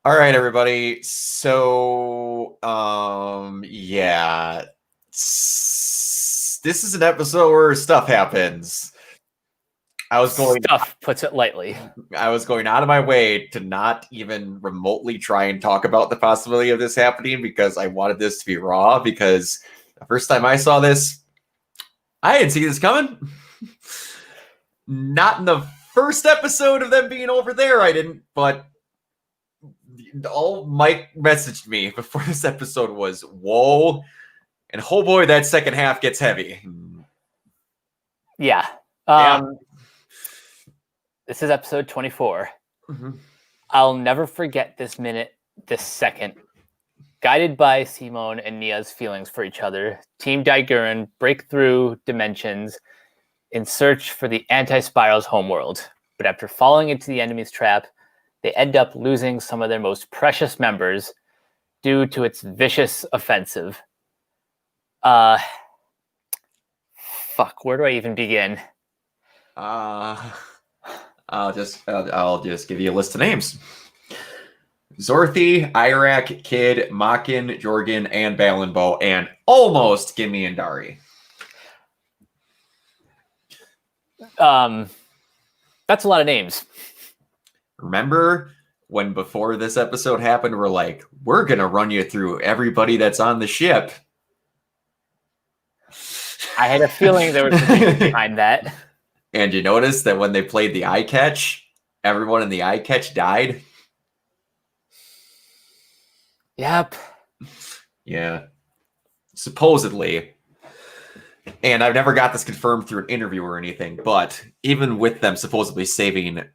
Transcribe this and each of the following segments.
All right, everybody. So, yeah, this is an episode where stuff happens. Stuff puts it lightly. I was going out of my way to not even remotely try and talk about the possibility of this happening because I wanted this to be raw. Because the first time I saw this, I didn't see this coming. Not in the first episode of them being over there, I didn't, but all Mike messaged me before this episode was, whoa, and oh boy, that second half gets heavy. Yeah. This is episode 24. Mm-hmm. I'll never forget this minute, this second. Guided by Simone and Nia's feelings for each other, Team Gurren break through dimensions in search for the anti-spiral's homeworld. But after falling into the enemy's trap, they end up losing some of their most precious members due to its vicious offensive. Fuck, where do I even begin? I'll just give you a list of names. Zorthi, Iraq, Kid, Makin, Jorgen, and Balinbo, and almost Gimme and Dari. That's a lot of names. Remember when before this episode happened, we're like, we're going to run you through everybody that's on the ship. I had a feeling there was something behind that. And you notice that when they played the eye catch, everyone in the eye catch died? Yep. Yeah. Supposedly. And I've never got this confirmed through an interview or anything, but even with them supposedly saving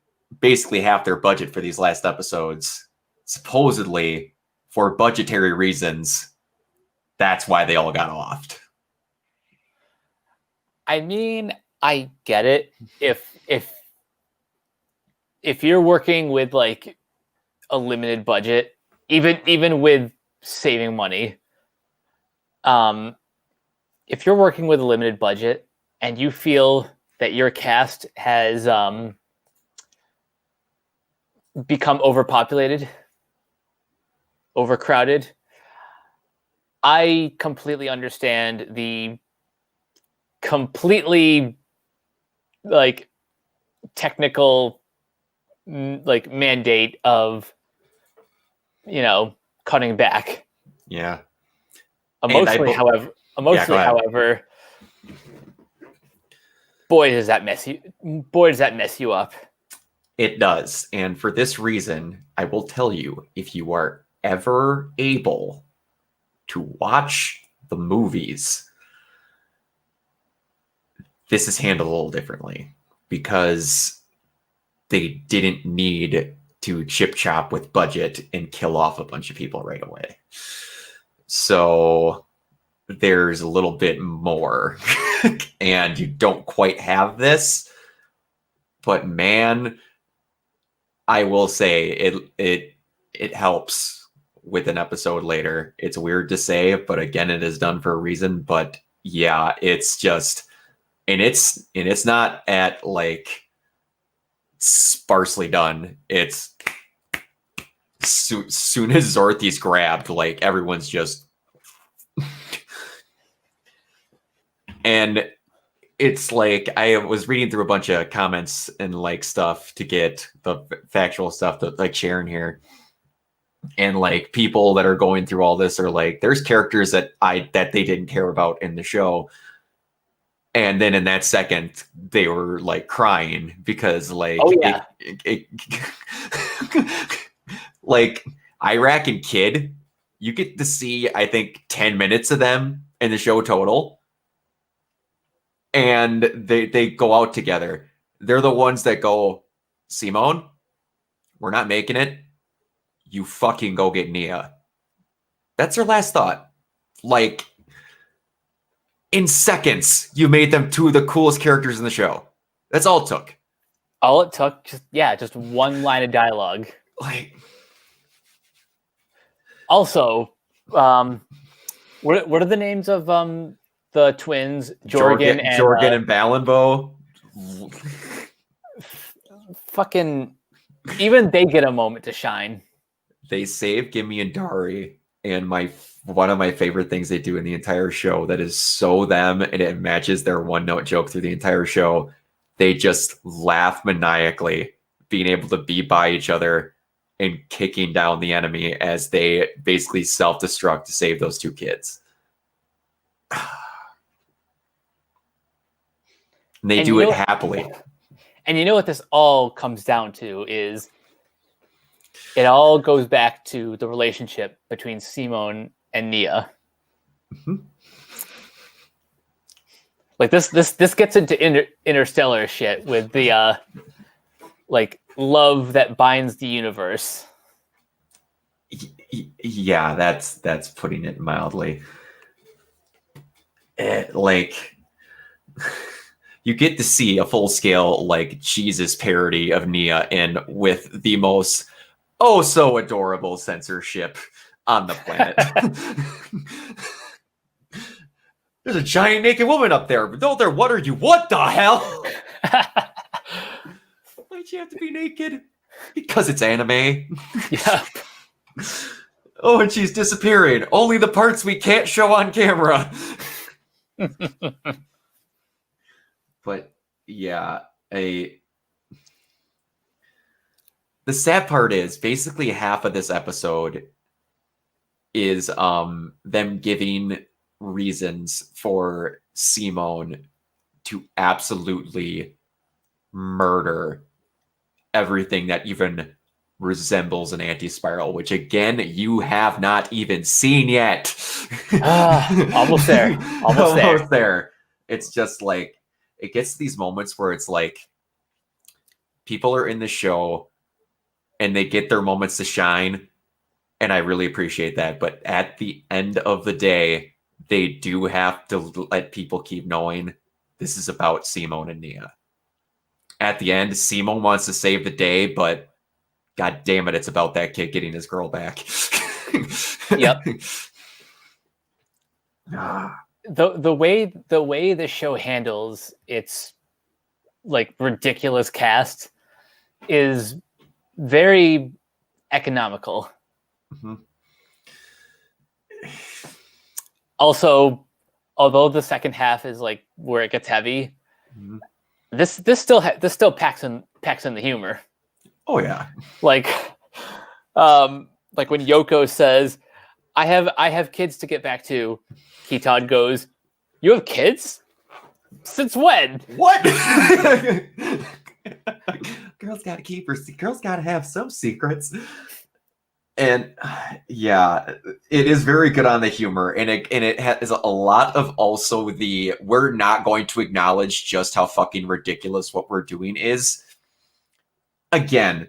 basically half their budget for these last episodes, supposedly for budgetary reasons, that's why they all got offed. I mean, I get it. If you're working with like a limited budget, even with saving money, if you're working with a limited budget and you feel that your cast has become overpopulated, overcrowded, I completely understand the completely like technical like mandate of cutting back. Yeah. Emotionally, however, boy does that mess you up. It does. And for this reason, I will tell you, if you are ever able to watch the movies, this is handled a little differently because they didn't need to chip chop with budget and kill off a bunch of people right away. So there's a little bit more and you don't quite have this, but man, I will say it helps with an episode later. It's weird to say, but again, it is done for a reason. But yeah, it's just, and it's not at like sparsely done. It's soon as Zorthi's grabbed, like everyone's just, and it's like I was reading through a bunch of comments and like stuff to get the factual stuff that like Sharon here. And like people that are going through all this are like, there's characters that they didn't care about in the show. And then in that second, they were like crying because like, oh, yeah. like Iraq and Kid, you get to see, I think 10 minutes of them in the show total. And they go out together. They're the ones that go, Simone, we're not making it. You fucking go get Nia. That's her last thought. Like, in seconds, you made them two of the coolest characters in the show. That's all it took. All it took, just one line of dialogue. Like, also, what are the names of the twins, Jorgen and Balinbo? Fucking, even they get a moment to shine. They save Gimme and Dari, and one of my favorite things they do in the entire show that is so them, and it matches their one note joke through the entire show. They just laugh maniacally, being able to be by each other and kicking down the enemy as they basically self-destruct to save those two kids. And they do it happily. And you know what this all comes down to is it all goes back to the relationship between Simone and Nia. Mm-hmm. Like this gets into interstellar shit with the like love that binds the universe. Yeah, that's putting it mildly. Like you get to see a full scale like Jesus parody of Nia, and with the most so adorable censorship on the planet. There's a giant naked woman up there. But there, what are you? What the hell? Why'd you have to be naked? Because it's anime. Yeah. Oh, and she's disappearing. Only the parts we can't show on camera. But yeah, the sad part is basically half of this episode is them giving reasons for Simone to absolutely murder everything that even resembles an anti-spiral, which again you have not even seen yet. Almost there. Almost there. It's just like it gets to these moments where it's like people are in the show and they get their moments to shine, and I really appreciate that. But at the end of the day, they do have to let people keep knowing this is about Simone and Nia. At the end, Simone wants to save the day, but God damn it, it's about that kid getting his girl back. Yep. The way the show handles its like ridiculous cast is very economical. Mm-hmm. Also, although the second half is like where it gets heavy, mm-hmm. this still packs in the humor. Oh yeah. Like when Yoko says, I have kids to get back to, Keaton goes, "You have kids? Since when?" What? Girls gotta keep her. Girls gotta have some secrets. And yeah, it is very good on the humor, and it has a lot of also the we're not going to acknowledge just how fucking ridiculous what we're doing is. Again,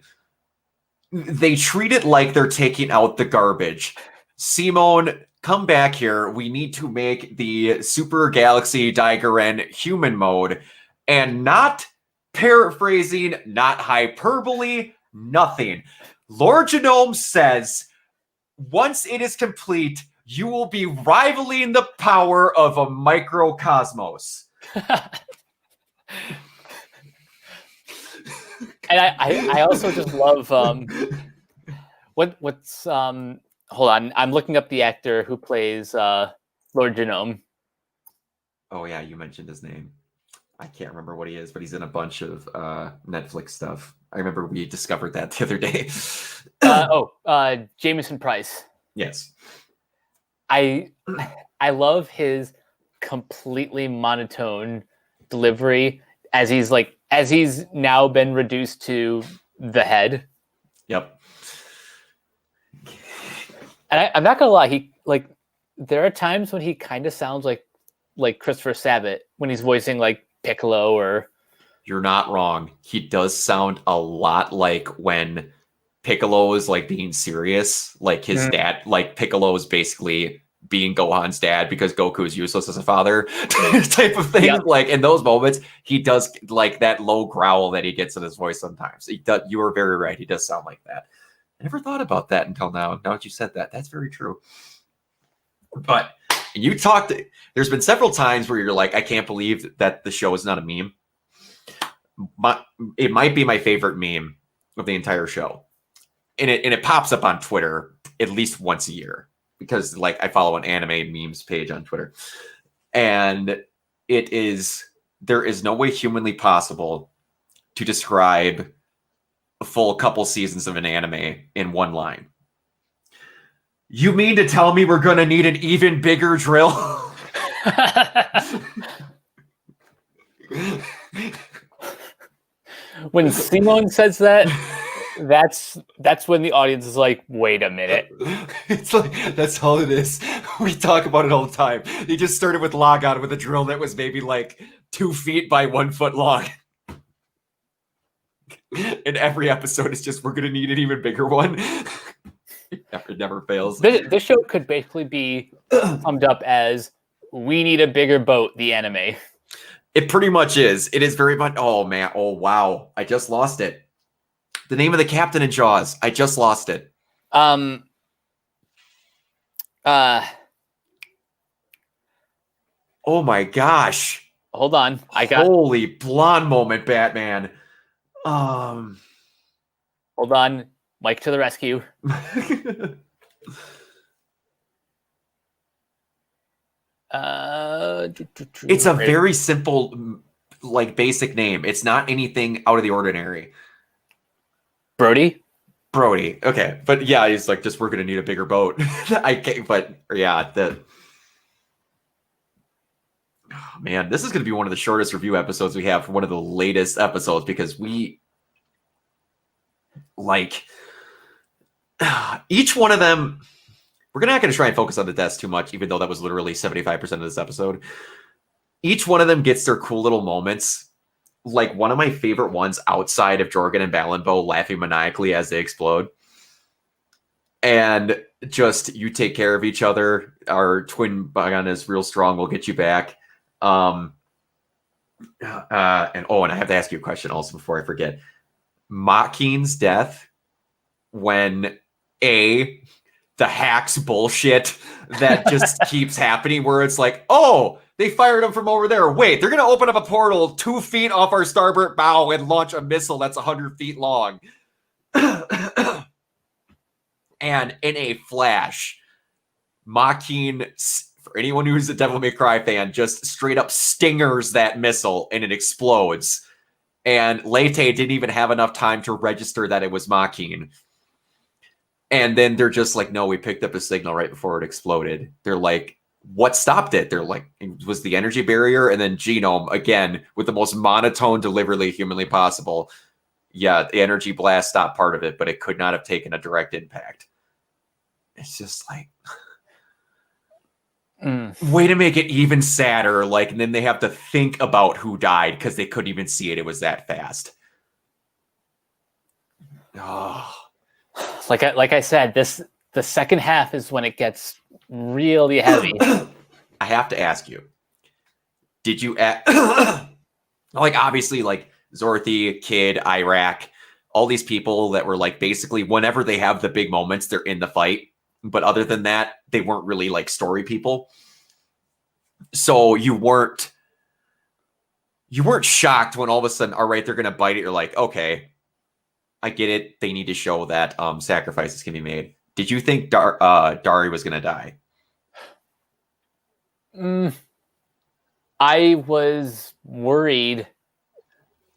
they treat it like they're taking out the garbage. Simone, come back here. We need to make the Super Galaxy Gurren human mode, and not paraphrasing, not hyperbole, nothing. Lord Genome says, once it is complete, you will be rivaling the power of a microcosmos. And I also just love what's hold on, I'm looking up the actor who plays Lord Genome. Oh yeah, you mentioned his name. I can't remember what he is, but he's in a bunch of Netflix stuff. I remember we discovered that the other day. Jameson Price. Yes. I love his completely monotone delivery as he's now been reduced to the head. Yep. And I'm not gonna lie, there are times when he kind of sounds like Christopher Sabat when he's voicing like Piccolo or. You're not wrong. He does sound a lot like when Piccolo is like being serious, like his dad, like Piccolo is basically being Gohan's dad because Goku is useless as a father type of thing. Yep. Like in those moments, he does like that low growl that he gets in his voice sometimes. He does, you are very right. He does sound like that. I never thought about that until now. Now that you said that, that's very true. But you talked, there's been several times where you're like, I can't believe that the show is not a meme. But it might be my favorite meme of the entire show. and it pops up on Twitter at least once a year because like I follow an anime memes page on Twitter, and there is no way humanly possible to describe a full couple seasons of an anime in one line. You mean to tell me we're going to need an even bigger drill? When Simone says that, that's when the audience is like, wait a minute. It's like, that's all it is. We talk about it all the time. He just started with Lagann with a drill that was maybe like 2 feet by 1 foot long. And every episode is just, we're going to need an even bigger one. It never fails. This show could basically be summed up as, we need a bigger boat, the anime. It pretty much is. It is very much, oh man, oh wow. I just lost it. The name of the captain in Jaws. I just lost it. Hold Oh my gosh. on. Holy blonde moment, Batman. Hold on. Mike to the rescue. It's a very simple, like basic name. It's not anything out of the ordinary. Brody. Okay, but yeah, he's like, just we're gonna need a bigger boat. I can't, but yeah, oh, man, this is gonna be one of the shortest review episodes we have for one of the latest episodes because we like each one of them. We're not going to try and focus on the deaths too much, even though that was literally 75% of this episode. Each one of them gets their cool little moments. Like one of my favorite ones outside of Jorgen and Balenbo laughing maniacally as they explode. And just, you take care of each other. Our twin Lagann is real strong. We'll get you back. And I have to ask you a question also before I forget. Makien's death, when the hacks bullshit that just keeps happening, where it's like, oh, they fired him from over there. Wait, they're going to open up a portal 2 feet off our starboard bow and launch a missile that's 100 feet long. And in a flash, Makien, for anyone who's a Devil May Cry fan, just straight up stingers that missile and it explodes. And Leyte didn't even have enough time to register that it was Makien. And then they're just like, no, we picked up a signal right before it exploded. They're like, what stopped it? They're like, it was the energy barrier. And then Genome, again, with the most monotone delivery humanly possible. Yeah, the energy blast stopped part of it, but it could not have taken a direct impact. It's just like, way to make it even sadder. Like, and then they have to think about who died because they couldn't even see it. It was that fast. Oh. Like I said, the second half is when it gets really heavy. I have to ask you, did you like obviously like Zorthy, Kid, Iraq, all these people that were like basically whenever they have the big moments, they're in the fight. But other than that, they weren't really like story people. So you weren't shocked when all of a sudden, all right, they're gonna bite it. You're like, okay, I get it. They need to show that sacrifices can be made. Did you think Dari was going to die? I was worried.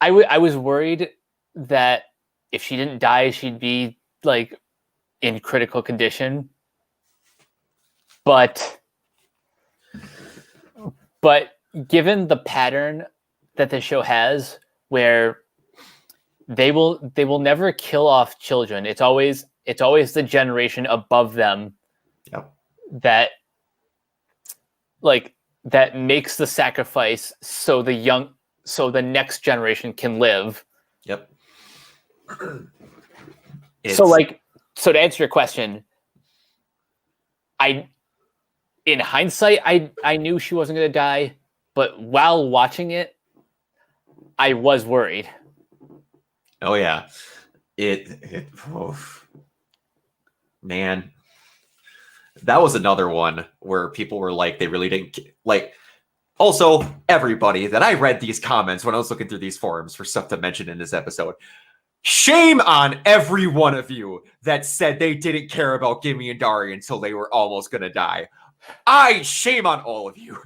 I was worried that if she didn't die, she'd be like in critical condition. But given the pattern that the show has, where they will never kill off children. It's always the generation above them that makes the sacrifice so the next generation can live. Yep. So to answer your question, in hindsight, I knew she wasn't going to die, but while watching it, I was worried. Oh yeah, man, that was another one where people were like, they really didn't like. Also, everybody that I read these comments when I was looking through these forums for stuff to mention in this episode, Shame on every one of you that said they didn't care about Gimme and Dari until they were almost gonna die. Shame on all of you.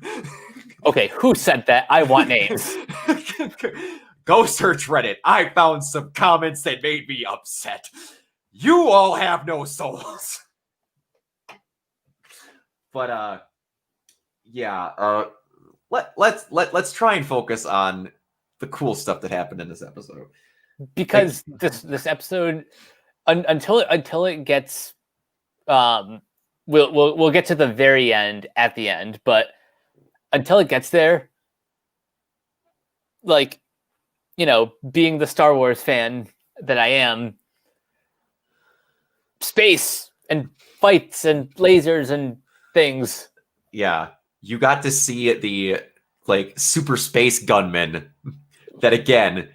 Okay, who said that? I want names. Go search Reddit. I found some comments that made me upset. You all have no souls. But yeah, let's try and focus on the cool stuff that happened in this episode. Because this episode, until it gets, we'll get to the very end at the end, but until it gets there, like, being the Star Wars fan that I am, space and fights and lasers and things. Yeah, you got to see the super space gunmen that, again,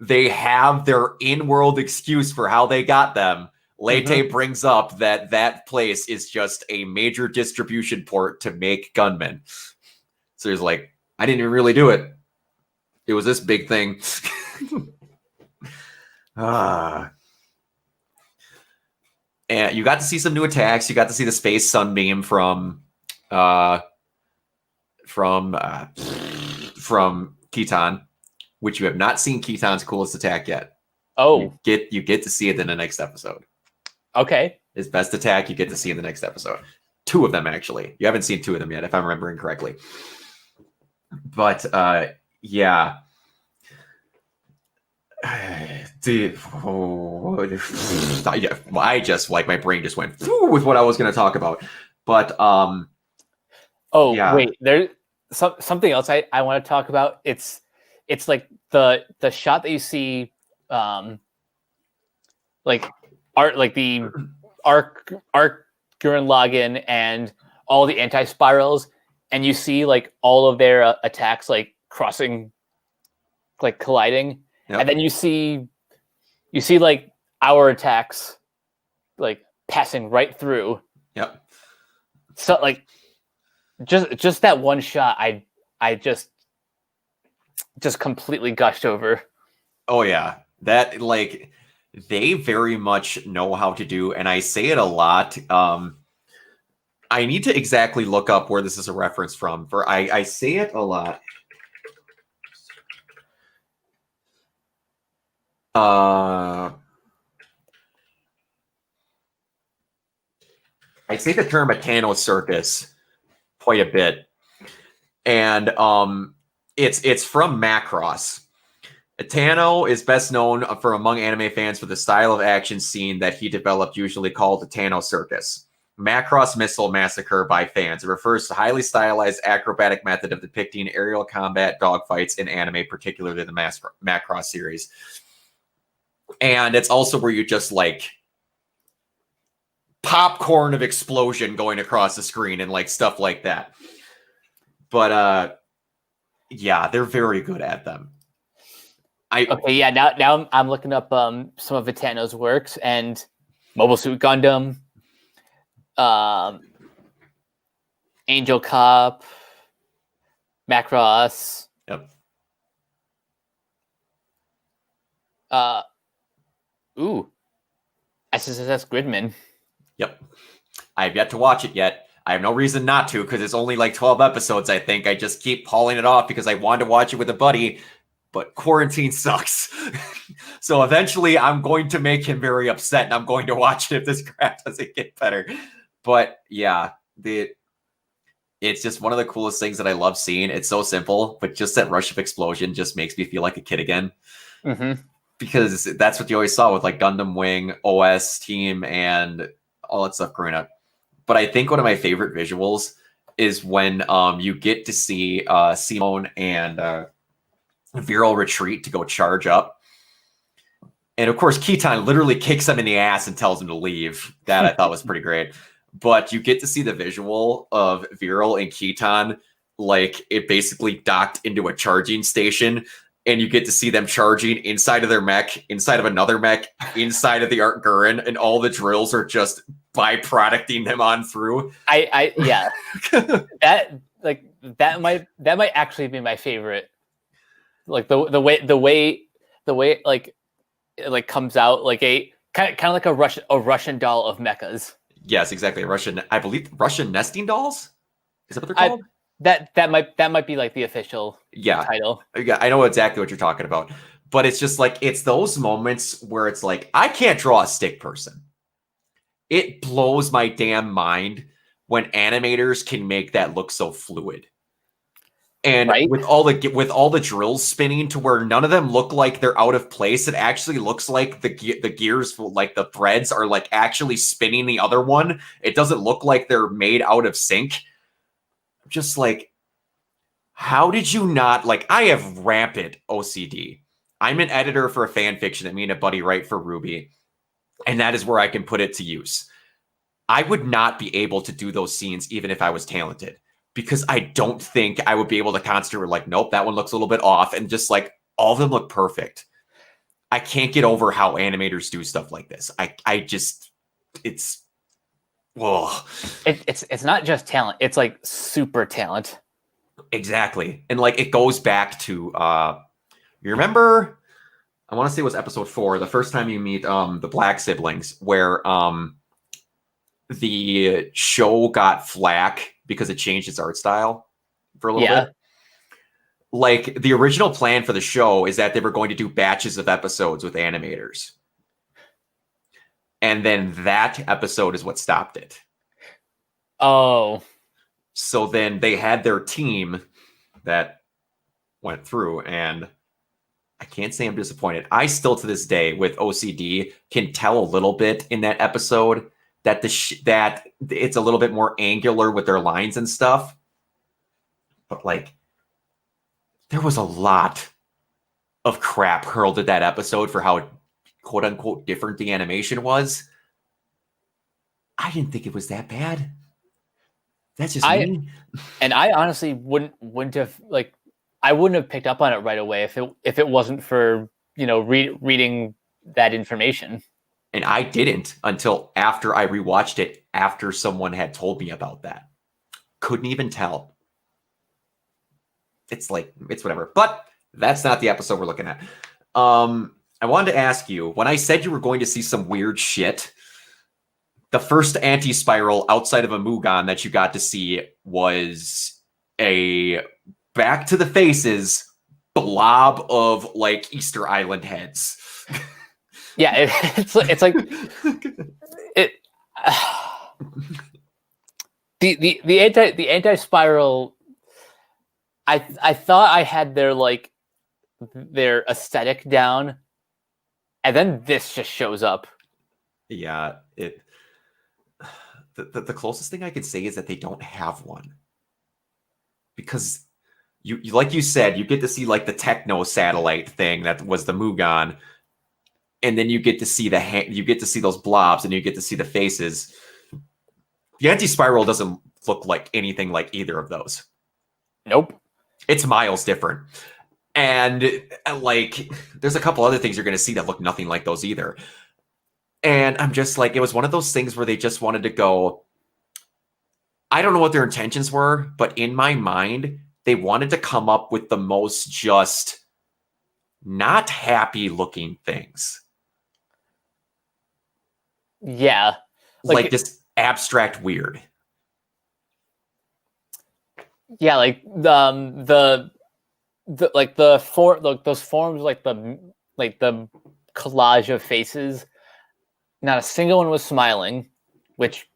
they have their in-world excuse for how they got them. Leyte brings up that place is just a major distribution port to make gunmen. So he's like, I didn't even really do it. It was this big thing. And you got to see some new attacks. You got to see the space sunbeam from Keaton, which you have not seen Keaton's coolest attack yet. Oh, you get to see it in the next episode. Okay. His best attack you get to see in the next episode. 2 of them, actually. You haven't seen 2 of them yet, if I'm remembering correctly. But yeah. I just my brain just went with what I was going to talk about. But yeah. Wait, there's something else I want to talk about. It's like the shot that you see, like the arc Gurren Lagann and all the anti-spirals, and you see like all of their attacks like crossing, like colliding. Yep. And then you see like our attacks like passing right through. Yep. So like just that one shot, I just completely gushed over. Oh yeah. That like they very much know how to do, and I say it a lot. I need to exactly look up where this is a reference from. I say it a lot. I say the term Atano circus quite a bit, and it's from Macross. Atano is best known for among anime fans for the style of action scene that he developed, usually called Atano circus. Macross missile massacre by fans. It refers to highly stylized acrobatic method of depicting aerial combat dogfights in anime, particularly the Macross series. And it's also where you just like popcorn of explosion going across the screen and like stuff like that. But yeah, they're very good at them. Now I'm looking up some of Atano's works, and Mobile Suit Gundam, Angel Cop, Macross. Yep. SSS Gridman. Yep. I have yet to watch it yet. I have no reason not to, because it's only like 12 episodes, I think. I just keep hauling it off because I wanted to watch it with a buddy, but quarantine sucks. So eventually I'm going to make him very upset, and I'm going to watch it if this crap doesn't get better. But yeah, it's just one of the coolest things that I love seeing. It's so simple, but just that rush of explosion just makes me feel like a kid again. Mm-hmm. Because that's what you always saw with like Gundam Wing, OS Team, and all that stuff growing up. But I think one of my favorite visuals is when you get to see Simone and Viral retreat to go charge up. And of course, Keaton literally kicks him in the ass and tells him to leave. That I thought was pretty great. But you get to see the visual of Viral and Keaton, like it basically docked into a charging station. And you get to see them charging inside of their mech, inside of another mech, inside of the Art Gurren, and all the drills are just byproducting them on through. Yeah. that might actually be my favorite. Like the way like it like comes out like a kind of like a Russian doll of mechas. Yes, exactly. I believe Russian nesting dolls. Is that what they're I called? that might be like the official Yeah. title. Yeah, I know exactly what you're talking about. But it's just like it's those moments where it's like I can't draw a stick person. It blows my damn mind when animators can make that look so fluid. And Right? with all the drills spinning to where none of them look like they're out of place, it actually looks like the gears, like the threads, are like actually spinning the other one. It doesn't look like they're made out of sync. Just like, how did you not like? I have rampant OCD. I'm an editor for a fan fiction that me and a buddy write for Ruby, and that is where I can put it to use. I would not be able to do those scenes even if I was talented, because I don't think I would be able to constantly like, nope, that one looks a little bit off, and just like all of them look perfect. I can't get over how animators do stuff like this. I just it's well It's not just talent. It's like super talent. exactly. And like it goes back to you remember, I want to say it was episode 4, the first time you meet the black siblings, where the show got flack because it changed its art style for a little Yeah. bit. Like the original plan for the show is that they were going to do batches of episodes with animators. And then that episode is what stopped it. Oh. So then they had their team that went through, and I can't say I'm disappointed. I still to this day with OCD can tell a little bit in that episode that that it's a little bit more angular with their lines and stuff. But like there was a lot of crap hurled at that episode for how quote unquote different the animation was. I didn't think it was that bad. That's just me. And I honestly wouldn't have like I wouldn't have picked up on it right away if it wasn't for reading that information. And I didn't until after I rewatched it after someone had told me about that. Couldn't even tell. It's like it's whatever. But that's not the episode we're looking at. I wanted to ask you, when I said you were going to see some weird shit, the first anti-spiral outside of a Mugan that you got to see was a back to the faces blob of like Easter Island heads. Yeah, it's like it. The anti-spiral. I thought I had their aesthetic down, and then this just shows up. Yeah, the closest thing I could say is that they don't have one, because you like you said, you get to see like the techno satellite thing that was the Mugan, and then you get to see you get to see those blobs, and you get to see the faces. The anti-spiral doesn't look like anything like either of those. Nope. It's miles different. And like there's a couple other things you're going to see that look nothing like those either. And I'm just like, it was one of those things where they just wanted to go, I don't know what their intentions were, but in my mind, they wanted to come up with the most just not happy looking things. Yeah. Like just abstract weird. Yeah, like those forms, like the collage of faces. Not a single one was smiling, which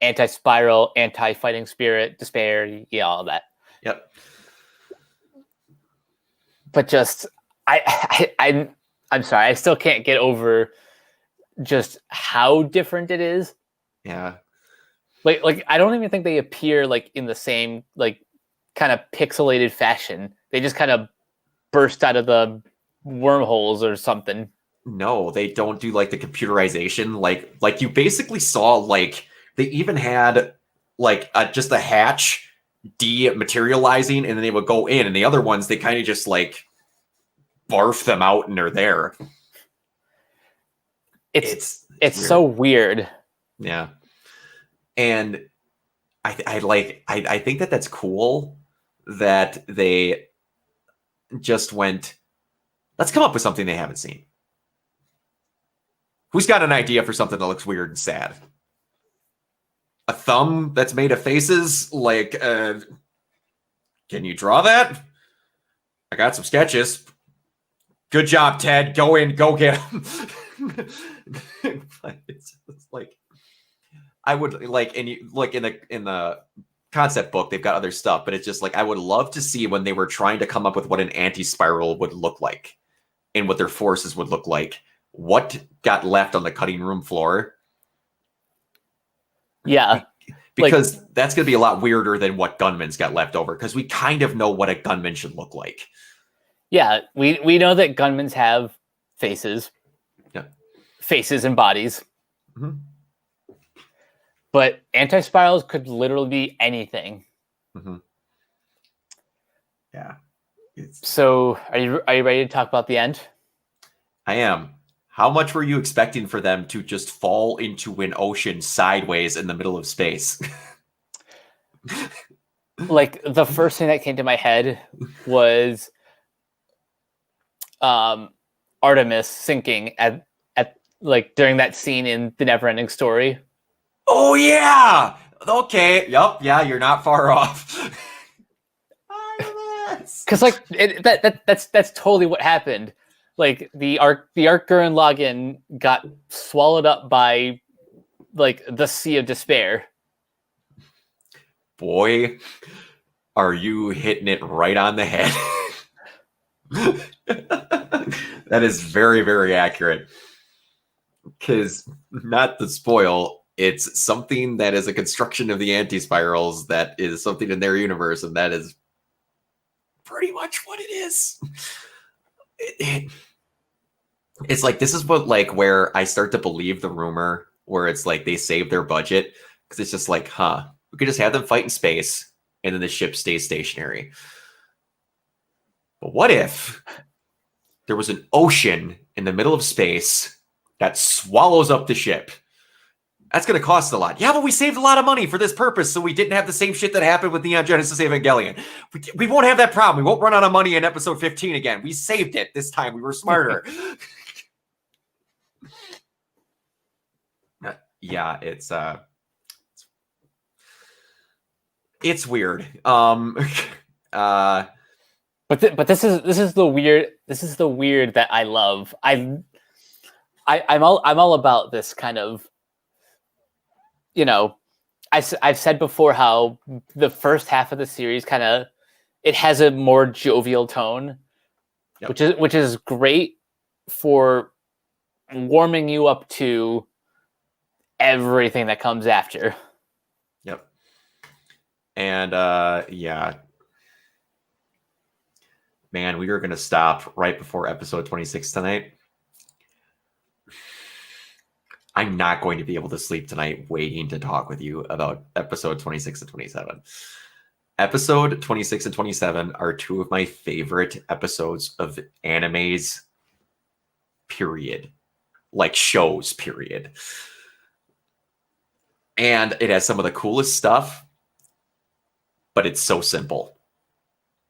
anti-spiral, anti-fighting spirit, despair, all that. Yep. But just I'm sorry, I still can't get over just how different it is. Yeah. Like I don't even think they appear like in the same like kind of pixelated fashion. They just kind of burst out of the wormholes or something. No, they don't do like the computerization. Like you basically saw like they even had like just a hatch dematerializing, and then they would go in, and the other ones they kind of just like barf them out and they're there. It's weird. So weird. Yeah. And I think that's cool that they just went, let's come up with something they haven't seen. Who's got an idea for something that looks weird and sad? A thumb that's made of faces? Like, can you draw that? I got some sketches. Good job, Ted. Go in, go get him. It's like, I would like, and you like in the concept book, they've got other stuff, but it's just like I would love to see when they were trying to come up with what an anti-spiral would look like and what their forces would look like. What got left on the cutting room floor? Yeah. Because that's going to be a lot weirder than what gunmen's got left over, because we kind of know what a gunman should look like. Yeah, we know that gunmen have faces. Yeah. Faces and bodies. Mm-hmm. But anti-spirals could literally be anything. Mm-hmm. Yeah. So are you ready to talk about the end? I am. How much were you expecting for them to just fall into an ocean sideways in the middle of space? Like, the first thing that came to my head was Artemis sinking at like during that scene in The Neverending Story. Oh yeah. Okay. Yep. Yeah, you're not far off. Because like that's totally what happened. Like the Ark Gurren Lagann got swallowed up by like the Sea of Despair. Boy, are you hitting it right on the head. That is very, very accurate. Because, not to spoil, it's something that is a construction of the anti-spirals that is something in their universe, and that is pretty much what it is. It's like, this is what, like, where I start to believe the rumor where it's like they save their budget, because it's just like, we could just have them fight in space and then the ship stays stationary. But what if there was an ocean in the middle of space that swallows up the ship? That's going to cost a lot. Yeah, but we saved a lot of money for this purpose, so we didn't have the same shit that happened with Neon Genesis Evangelion. We won't have that problem. We won't run out of money in episode 15 again. We saved it this time. We were smarter. Yeah, it's weird. But this is the weird that I love. I'm all about this kind of, you know, I've said before how the first half of the series kind of, it has a more jovial tone, yep, which is great for warming you up to everything that comes after. Yep. And yeah. Man, we are going to stop right before episode 26 tonight. I'm not going to be able to sleep tonight waiting to talk with you about episode 26 and 27. Episode 26 and 27 are two of my favorite episodes of animes, period. Like shows, period. And it has some of the coolest stuff, but it's so simple.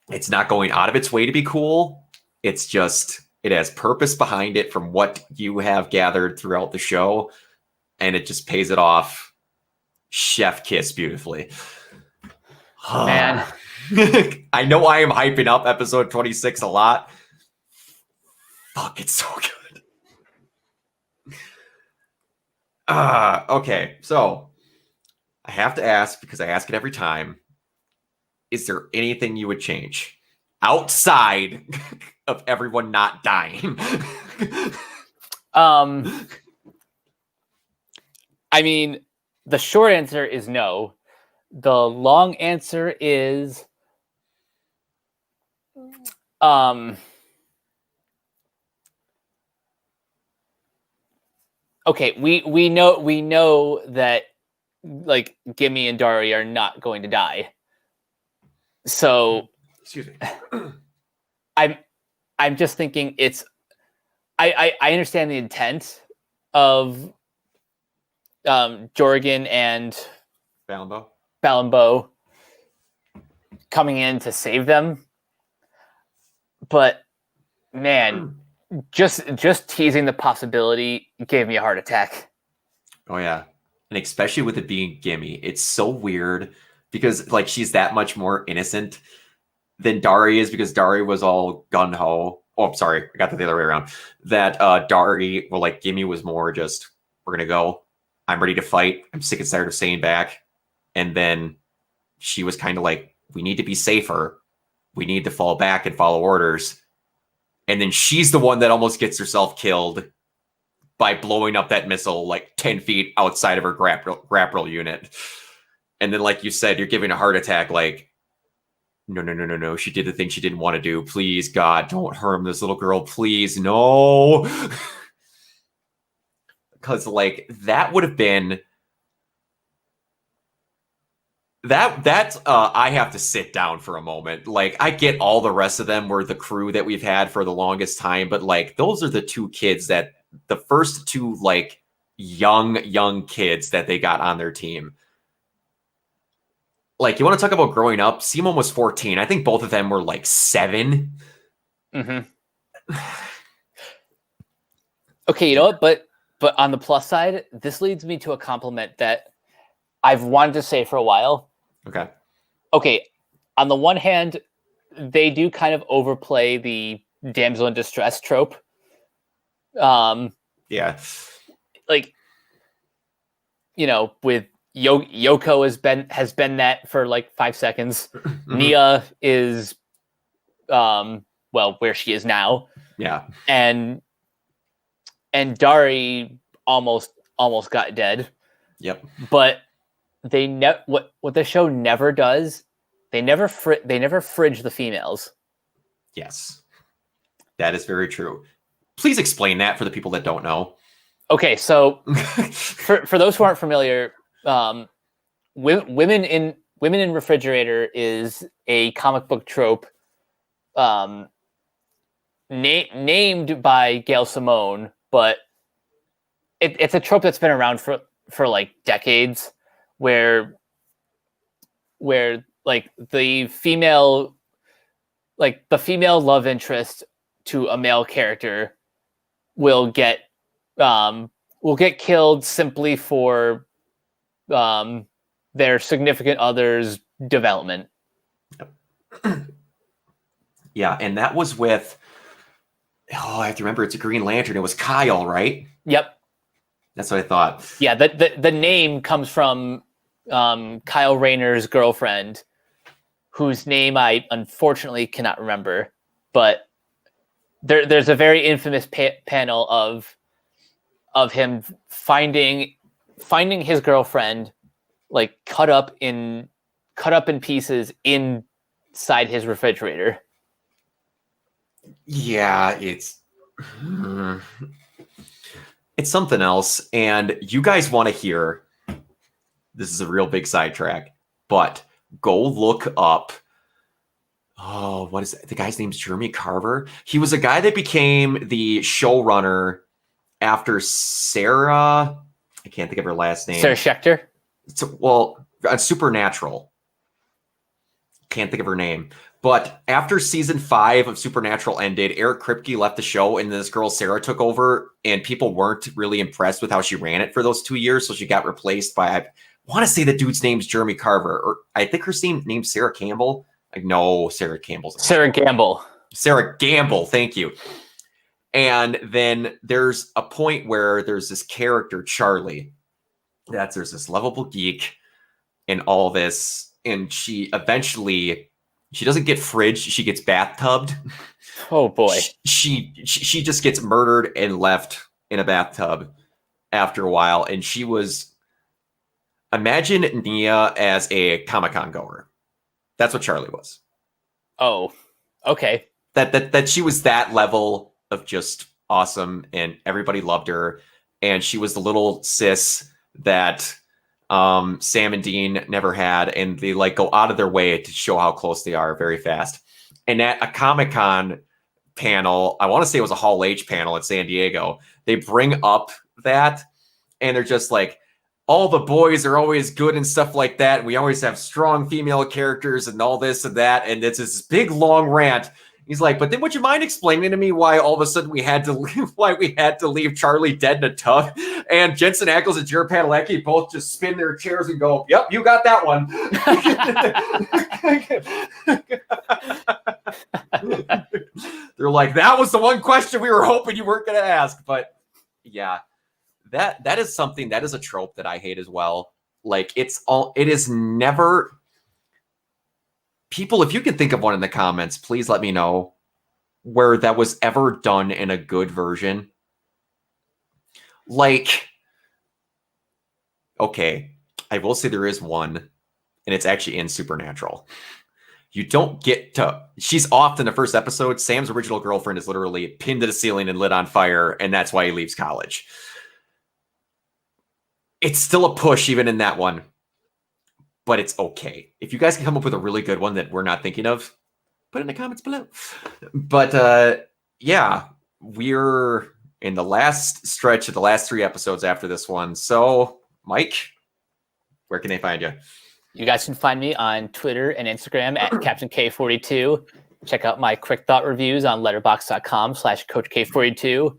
It's not going out of its way to be cool. It's just, it has purpose behind it from what you have gathered throughout the show, and it just pays it off. Chef kiss beautifully. Man. I know I am hyping up episode 26 a lot. Fuck, it's so good. Okay, so I have to ask, because I ask it every time, is there anything you would change outside of everyone not dying? I mean, the short answer is no. The long answer is okay, we know that like Gimme and Dari are not going to die. So excuse me. I'm just thinking it's I understand the intent of Jorgen and Balambo coming in to save them, but man, Just teasing the possibility gave me a heart attack. Oh yeah. And especially with it being Gimme, it's so weird because like she's that much more innocent than Dari is because Dari was all gun ho. Oh, I'm sorry, I got that the other way around. That Dari, well, like Gimme was more just we're gonna go. I'm ready to fight. I'm sick and tired of staying back. And then she was kind of like, we need to be safer. We need to fall back and follow orders. And then she's the one that almost gets herself killed by blowing up that missile like 10 feet outside of her grapple unit. And then, like you said, you're giving a heart attack like, no. She did the thing she didn't want to do. Please, God, don't harm this little girl. Please, no. Because, like, that would have been... That I have to sit down for a moment. Like, I get all the rest of them were the crew that we've had for the longest time, but like those are the two kids that the first two like young kids that they got on their team. Like, you want to talk about growing up? Simon was 14. I think both of them were like 7. Mm-hmm. Okay, you know what? But on the plus side, this leads me to a compliment that I've wanted to say for a while. Okay. On the one hand, they do kind of overplay the damsel in distress trope. Yeah. Like, you know, with Yoko has been that for like 5 seconds. Mm-hmm. Nia is, where she is now. Yeah. And Dari almost got dead. Yep. But they what the show never does, they never fridge the females. Yes, that is very true. Please explain that for the people that don't know. Okay, so for those who aren't familiar, women in Refrigerator is a comic book trope, named by Gail Simone, but it's a trope that's been around for like decades. Where like the female love interest to a male character will get killed simply for their significant other's development. Yeah, and that was with I have to remember, it's a Green Lantern. It was Kyle, right? Yep. That's what I thought. Yeah, the name comes from Kyle Rayner's girlfriend, whose name I unfortunately cannot remember. But there's a very infamous panel of him finding his girlfriend like cut up in pieces inside his refrigerator. Yeah, it's something else, and you guys want to hear, this is a real big sidetrack, but go look up, what is it? The guy's name's Jeremy Carver. He was a guy that became the showrunner after Sarah, I can't think of her last name. Sarah Schechter? On Supernatural. Can't think of her name. But after season 5 of Supernatural ended, Eric Kripke left the show, and this girl Sarah took over, and people weren't really impressed with how she ran it for those 2 years, so she got replaced by, I want to say the dude's name's Jeremy Carver, or I think her name's Sarah Campbell. Like, no, Sarah Campbell's Sarah Gamble. Sarah Gamble, thank you. And then there's a point where there's this character, Charlie, there's this lovable geek and all this, and she eventually... She doesn't get fridged. She gets bathtubed. Oh boy. She just gets murdered and left in a bathtub after a while. And she was, imagine Nia as a Comic-Con goer. That's what Charlie was. Oh, okay. That she was that level of just awesome, and everybody loved her. And she was the little sis that Sam and Dean never had, and they like go out of their way to show how close they are very fast. And at a Comic-Con panel, I want to say it was a Hall H panel at San Diego, they bring up that, and they're just like, all the boys are always good and stuff like that. And we always have strong female characters and all this and that. And it's this big long rant. He's like, but then would you mind explaining to me why all of a sudden we had to leave Charlie dead in a tub? And Jensen Ackles and Jared Padalecki both just spin their chairs and go, yep, you got that one. They're like, that was the one question we were hoping you weren't going to ask. But yeah, that is something, that is a trope that I hate as well. Like it is never... People, if you can think of one in the comments, please let me know where that was ever done in a good version. Like, okay, I will say there is one, and it's actually in Supernatural. You don't get to... She's off in the first episode. Sam's original girlfriend is literally pinned to the ceiling and lit on fire, and that's why he leaves college. It's still a push even in that one. But it's okay. If you guys can come up with a really good one that we're not thinking of, put it in the comments below. But yeah, we're in the last stretch of the last 3 episodes after this one. So, Mike, where can they find you? You guys can find me on Twitter and Instagram at CaptainK42. Check out my quick thought reviews on letterboxd.com/CoachK42.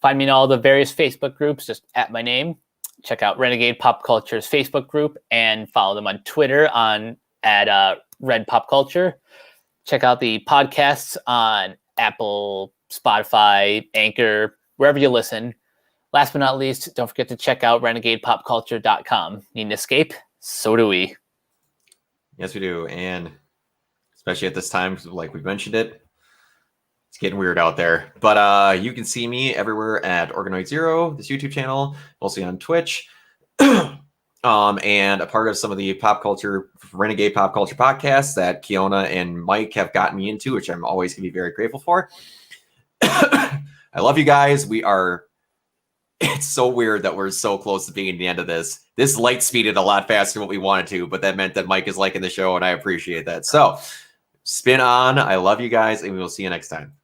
Find me in all the various Facebook groups, just at my name. Check out Renegade Pop Culture's Facebook group and follow them on Twitter at Red Pop Culture. Check out the podcasts on Apple, Spotify, Anchor, wherever you listen. Last but not least, don't forget to check out renegadepopculture.com. Need an escape? So do we. Yes, we do. And especially at this time, like we've mentioned it, it's getting weird out there. But you can see me everywhere at Organoid Zero, this YouTube channel, mostly on Twitch. And a part of some of the pop culture, Renegade Pop Culture podcasts that Kiona and Mike have gotten me into, which I'm always going to be very grateful for. I love you guys. It's so weird that we're so close to being at the end of this. This light speeded a lot faster than what we wanted to, but that meant that Mike is liking the show, and I appreciate that. So, spin on. I love you guys, and we will see you next time.